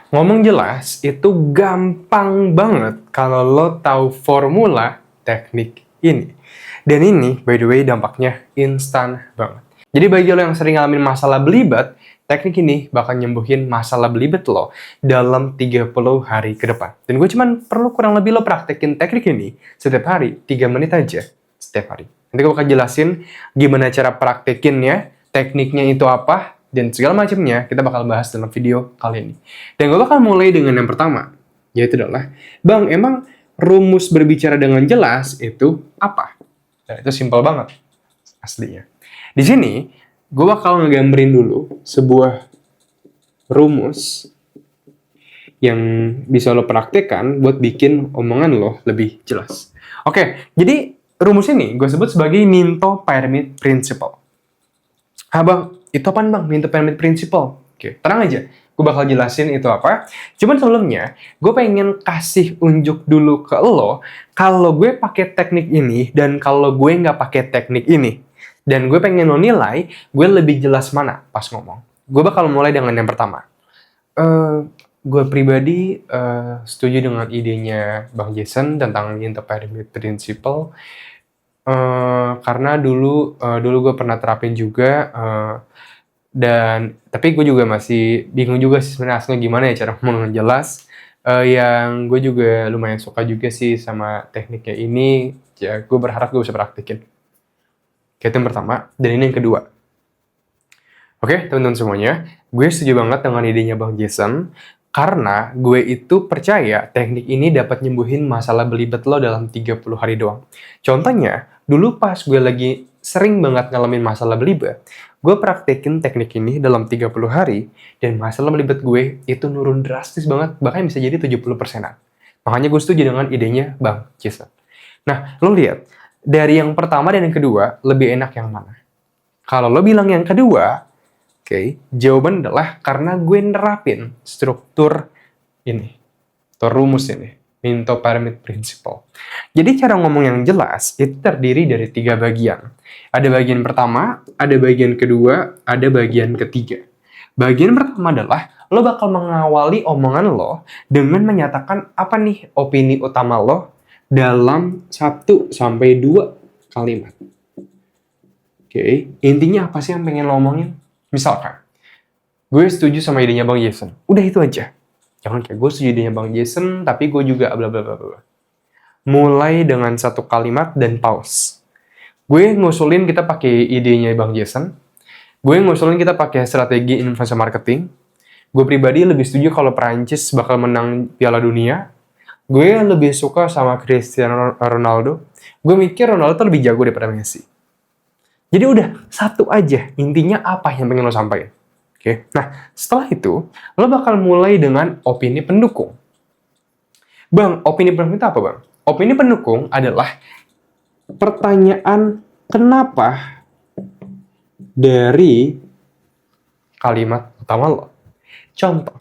Ngomong jelas, itu gampang banget kalau lo tahu formula teknik ini. Dan ini, by the way, dampaknya instan banget. Jadi bagi lo yang sering ngalamin masalah belibet, teknik ini bakal nyembuhin masalah belibet lo dalam 30 hari ke depan. Dan gue cuman perlu kurang lebih lo praktekin teknik ini setiap hari, 3 menit aja setiap hari. Nanti gue bakal jelasin gimana cara praktekinnya, tekniknya itu apa, dan segala macamnya kita bakal bahas dalam video kali ini. Dan gue bakal mulai dengan yang pertama, yaitu adalah, Bang, emang rumus berbicara dengan jelas itu apa? Nah, itu simpel banget, aslinya. Di sini, gue bakal ngegambarin dulu sebuah rumus yang bisa lo praktekkan buat bikin omongan lo lebih jelas. Oke, jadi rumus ini gue sebut sebagai Minto Pyramid Principle. Bang, itu apaan bang? Minto Pyramid Principle. Oke, tenang aja. Gue bakal jelasin itu apa. Cuman sebelumnya, gue pengen kasih unjuk dulu ke lo kalau gue pakai teknik ini dan kalau gue nggak pakai teknik ini. Dan gue pengen lo nilai, gue lebih jelas mana pas ngomong. Gue bakal mulai dengan yang pertama. Gue pribadi setuju dengan idenya Bang Jason tentang Minto Pyramid Principle. Karena dulu gue pernah terapin juga, tapi gue juga masih bingung juga sih sebenarnya aslinya gimana ya cara ngomong jelas. Yang gue juga lumayan suka juga sih sama tekniknya ini, ya gue berharap gue bisa praktikin. Itu yang pertama, dan ini yang kedua. Oke, teman-teman semuanya, gue setuju banget dengan idenya Bang Jason, karena gue itu percaya teknik ini dapat nyembuhin masalah belibet lo dalam 30 hari doang. Contohnya, dulu pas gue lagi sering banget ngalamin masalah belibet, gue praktekin teknik ini dalam 30 hari, dan masalah belibet gue itu nurun drastis banget, bahkan bisa jadi 70%-an. Makanya gue setuju dengan idenya Bang Jason. Nah, lo lihat, dari yang pertama dan yang kedua, lebih enak yang mana? Kalau lo bilang yang kedua, jawaban adalah karena gue nerapin struktur ini, atau rumus ini, Minto Pyramid Principle. Jadi cara ngomong yang jelas itu terdiri dari 3 bagian. Ada bagian pertama, ada bagian kedua, ada bagian ketiga. Bagian pertama adalah lo bakal mengawali omongan lo dengan menyatakan apa nih opini utama lo dalam 1-2 kalimat. Intinya apa sih yang pengen lo omongin? Misalkan, gue setuju sama idenya Bang Jason. Udah itu aja. Jangan kayak gue setuju idenya Bang Jason, tapi gue juga bla bla bla bla. Mulai dengan 1 kalimat dan pause. Gue ngusulin kita pakai idenya Bang Jason. Gue ngusulin kita pakai strategi influencer marketing. Gue pribadi lebih setuju kalau Perancis bakal menang Piala Dunia. Gue lebih suka sama Cristiano Ronaldo. Gue mikir Ronaldo tuh lebih jago daripada Messi. Jadi udah, satu aja. Intinya apa yang pengen lo sampaikan. Nah, setelah itu, lo bakal mulai dengan opini pendukung. Bang, opini pendukung itu apa, Bang? Opini pendukung adalah pertanyaan kenapa dari kalimat utama lo. Contoh,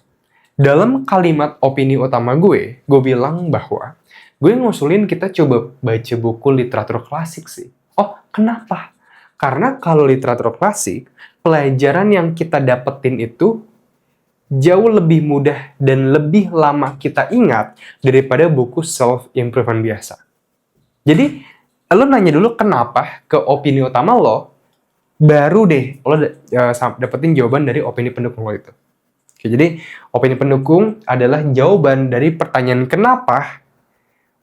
dalam kalimat opini utama gue bilang bahwa gue ngusulin kita coba baca buku literatur klasik sih. Oh, kenapa? Karena kalau literatur klasik, pelajaran yang kita dapetin itu jauh lebih mudah dan lebih lama kita ingat daripada buku self-improvement biasa. Jadi, lo nanya dulu kenapa ke opini utama lo, baru deh lo dapetin jawaban dari opini pendukung lo itu. Jadi, opini pendukung adalah jawaban dari pertanyaan kenapa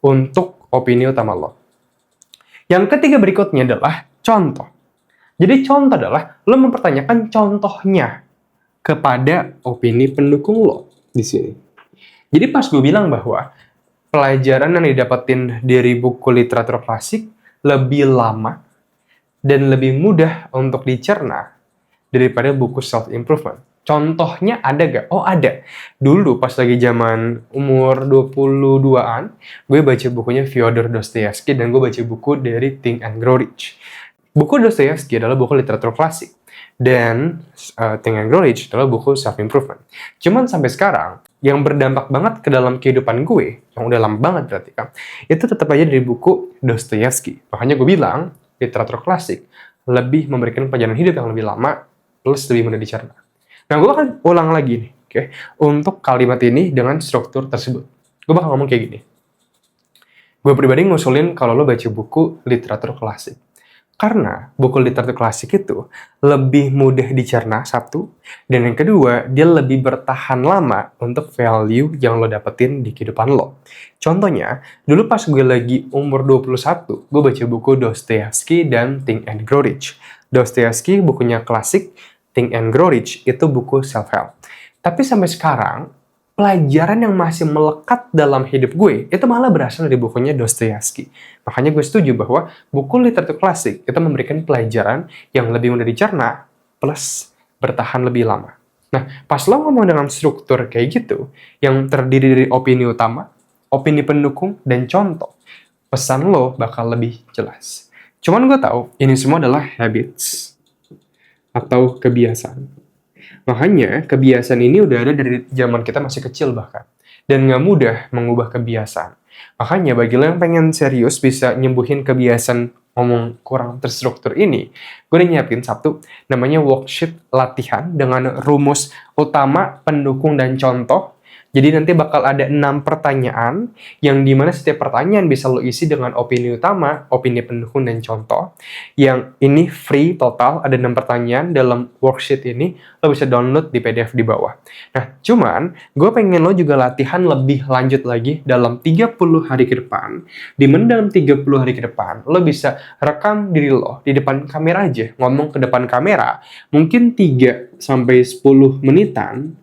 untuk opini utama lo. Yang ketiga berikutnya adalah contoh. Jadi contoh adalah lo mempertanyakan contohnya kepada opini pendukung lo di sini. Jadi pas gue bilang bahwa pelajaran yang didapetin dari buku literatur klasik lebih lama dan lebih mudah untuk dicerna daripada buku self-improvement. Contohnya ada gak? Oh ada. Dulu pas lagi zaman umur 22-an, gue baca bukunya Fyodor Dostoyevsky dan gue baca buku dari Think and Grow Rich. Buku Dostoyevsky adalah buku literatur klasik, dan Think and Grow Rich adalah buku self-improvement. Cuman sampai sekarang, yang berdampak banget ke dalam kehidupan gue, yang udah lama banget berarti kan, itu tetap aja dari buku Dostoyevsky. Makanya gue bilang, literatur klasik lebih memberikan pelajaran hidup yang lebih lama, plus lebih mudah dicerna. Nah, gue akan ulang lagi nih. Oke, untuk kalimat ini dengan struktur tersebut. Gue bakal ngomong kayak gini. Gue pribadi ngusulin kalau lo baca buku literatur klasik. Karena buku literatur klasik itu lebih mudah dicerna, satu. Dan yang kedua, dia lebih bertahan lama untuk value yang lo dapetin di kehidupan lo. Contohnya, dulu pas gue lagi umur 21, gue baca buku Dostoyevsky dan Think and Grow Rich. Dostoyevsky bukunya klasik, Think and Grow Rich itu buku self-help. Tapi sampai sekarang, pelajaran yang masih melekat dalam hidup gue itu malah berasal dari bukunya Dostoyevsky. Makanya gue setuju bahwa buku literatur klasik itu memberikan pelajaran yang lebih mudah dicerna plus bertahan lebih lama. Nah, pas lo ngomong dengan struktur kayak gitu, yang terdiri dari opini utama, opini pendukung, dan contoh, pesan lo bakal lebih jelas. Cuman gue tahu ini semua adalah habits atau kebiasaan. Makanya, kebiasaan ini udah ada dari zaman kita masih kecil bahkan. Dan nggak mudah mengubah kebiasaan. Makanya, bagi lo yang pengen serius bisa nyembuhin kebiasaan ngomong kurang terstruktur ini, gue udah nyiapin satu, namanya worksheet latihan dengan rumus utama, pendukung, dan contoh. Jadi nanti bakal ada 6 pertanyaan, yang dimana setiap pertanyaan bisa lo isi dengan opini utama, opini pendukung, dan contoh. Yang ini free total, ada 6 pertanyaan dalam worksheet ini, lo bisa download di PDF di bawah. Nah, cuman, gue pengen lo juga latihan lebih lanjut lagi dalam 30 hari ke depan. Dimana dalam 30 hari ke depan, lo bisa rekam diri lo di depan kamera aja, ngomong ke depan kamera, mungkin 3-10 menitan,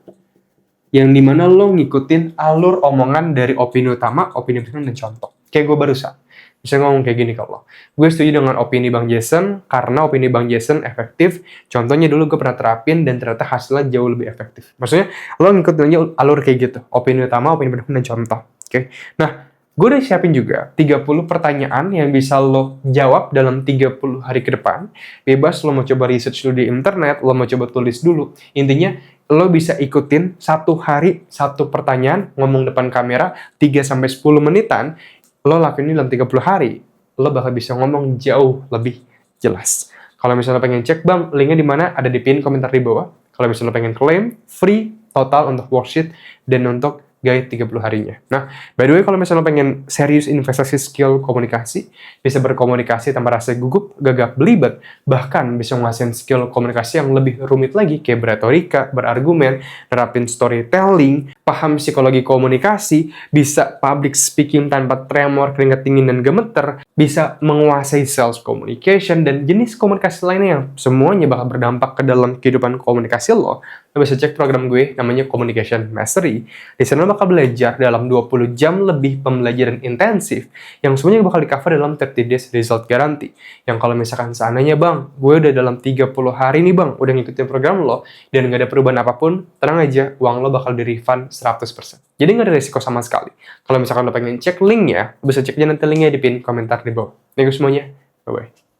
yang dimana lo ngikutin alur omongan dari opini utama, opini pendukung, dan contoh. Kayak gue barusan. Bisa ngomong kayak gini ke lo. Gue setuju dengan opini Bang Jason, karena opini Bang Jason efektif. Contohnya dulu gue pernah terapin, dan ternyata hasilnya jauh lebih efektif. Maksudnya, lo ngikutin aja alur kayak gitu. Opini utama, opini pendukung, dan contoh. Oke. Nah, gue udah siapin juga 30 pertanyaan yang bisa lo jawab dalam 30 hari ke depan. Bebas lo mau coba research dulu di internet, lo mau coba tulis dulu. Intinya, lo bisa ikutin 1 hari 1 pertanyaan, ngomong depan kamera 3-10 menitan, lo lakuin ini dalam 30 hari, lo bakal bisa ngomong jauh lebih jelas. Kalau misalnya pengen cek, Bang, linknya di mana? Ada di pin komentar di bawah. Kalau misalnya pengen klaim, free total untuk worksheet dan untuk guide 30 harinya. Nah, by the way, kalau misalnya pengen serius investasi skill komunikasi, bisa berkomunikasi tanpa rasa gugup, gagap, belibet, bahkan bisa ngasihin skill komunikasi yang lebih rumit lagi, kayak berretorika, berargumen, nerapin storytelling, paham psikologi komunikasi, bisa public speaking tanpa tremor, keringat dingin, dan gemeter, bisa menguasai sales communication, dan jenis komunikasi lainnya yang semuanya bakal berdampak ke dalam kehidupan komunikasi lo bisa cek program gue, namanya Communication Mastery. Di sana lo bakal belajar dalam 20 jam lebih pembelajaran intensif, yang semuanya bakal di-cover dalam 30 days result guarantee. Yang kalau misalkan seandainya, Bang, gue udah dalam 30 hari nih, Bang, udah ngikutin program lo, dan nggak ada perubahan apapun, tenang aja, uang lo bakal di-refund 100%. Jadi nggak ada resiko sama sekali. Kalau misalkan lo pengen cek linknya, bisa cek aja nanti linknya di pin komentar di bawah. Thank you semuanya. Bye-bye.